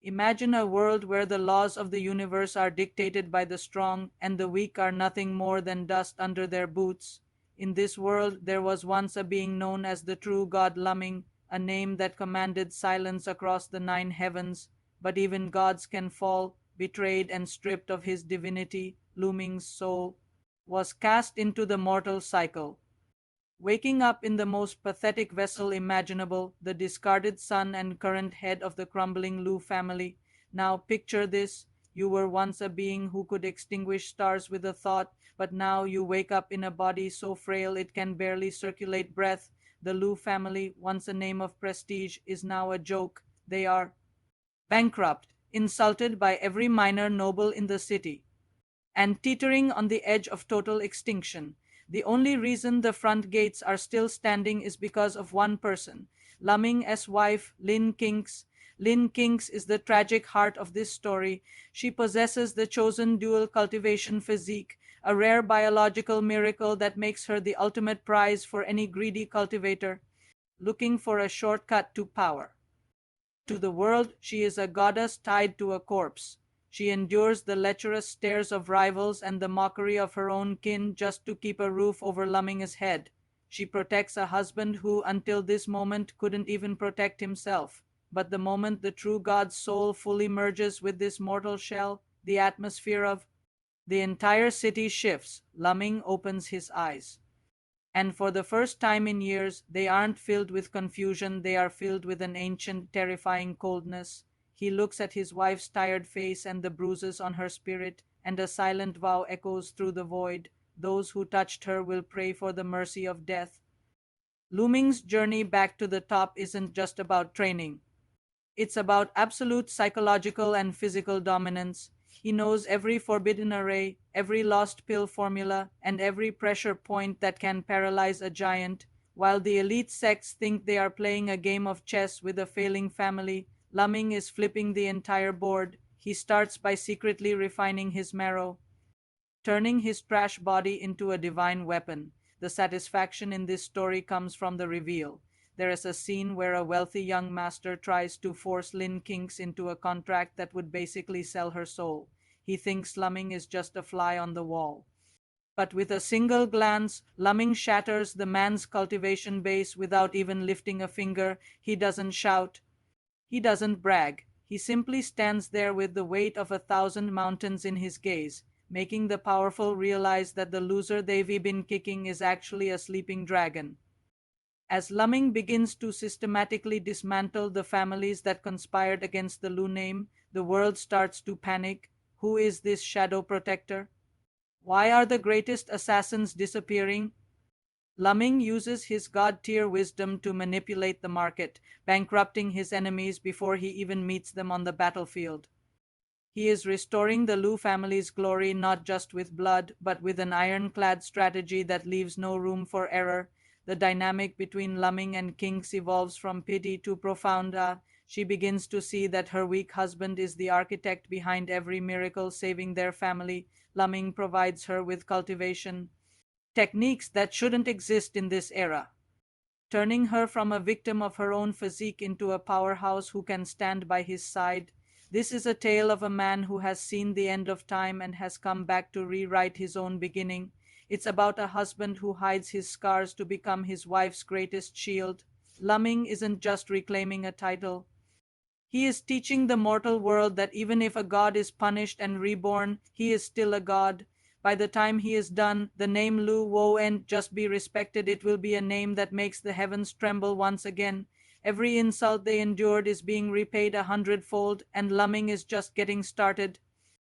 Imagine a world where the laws of the universe are dictated by the strong and the weak are nothing more than dust under their boots. In this world there was once a being known as the true god Laming, a name that commanded silence across the 9 heavens, but even gods can fall, betrayed and stripped of his divinity. Laming's soul was cast into the mortal cycle, waking up in the most pathetic vessel imaginable, the discarded son and current head of the crumbling Lu family. Now picture this: you were once a being who could extinguish stars with a thought, but now you wake up in a body so frail it can barely circulate breath. The Lu family, once a name of prestige, is now a joke. They are bankrupt, insulted by every minor noble in the city, and teetering on the edge of total extinction. The only reason the front gates are still standing is because of one person, Laming's wife, Lin Kinks. Lin Kinks is the tragic heart of this story. She possesses the chosen dual cultivation physique, a rare biological miracle that makes her the ultimate prize for any greedy cultivator looking for a shortcut to power. To the world, she is a goddess tied to a corpse. She endures the lecherous stares of rivals and the mockery of her own kin just to keep a roof over Laming's head. She protects a husband who, until this moment, couldn't even protect himself. But the moment the true god's soul fully merges with this mortal shell, the atmosphere of the entire city shifts. Laming opens his eyes. And for the first time in years, they aren't filled with confusion, they are filled with an ancient, terrifying coldness. He looks at his wife's tired face and the bruises on her spirit, and a silent vow echoes through the void: those who touched her will pray for the mercy of death. Laming's journey back to the top isn't just about training. It's about absolute psychological and physical dominance. He knows every forbidden array, every lost pill formula, and every pressure point that can paralyze a giant. While the elite sects think they are playing a game of chess with a failing family, Laming is flipping the entire board. He starts by secretly refining his marrow, turning his trash body into a divine weapon. The satisfaction in this story comes from the reveal. There is a scene where a wealthy young master tries to force Lin Kinks into a contract that would basically sell her soul. He thinks Laming is just a fly on the wall. But with a single glance, Laming shatters the man's cultivation base without even lifting a finger. He doesn't shout. He doesn't brag. He simply stands there with the weight of 1,000 mountains in his gaze, making the powerful realize that the loser they've been kicking is actually a sleeping dragon. As Laming begins to systematically dismantle the families that conspired against the Lu name, the world starts to panic. Who is this shadow protector? Why are the greatest assassins disappearing? Laming uses his god-tier wisdom to manipulate the market, bankrupting his enemies before he even meets them on the battlefield. He is restoring the Lu family's glory not just with blood, but with an ironclad strategy that leaves no room for error. The dynamic between Laming and Kinks evolves from pity to profound awe. She begins to see that her weak husband is the architect behind every miracle saving their family. Laming provides her with cultivation techniques that shouldn't exist in this era, turning her from a victim of her own physique into a powerhouse who can stand by his side. This is a tale of a man who has seen the end of time and has come back to rewrite his own beginning. It's about a husband who hides his scars to become his wife's greatest shield. Laming isn't just reclaiming a title. He is teaching the mortal world that even if a god is punished and reborn, he is still a god. By the time he is done, the name Lu won't just be respected, it will be a name that makes the heavens tremble once again. Every insult they endured is being repaid 100-fold, and Laming is just getting started.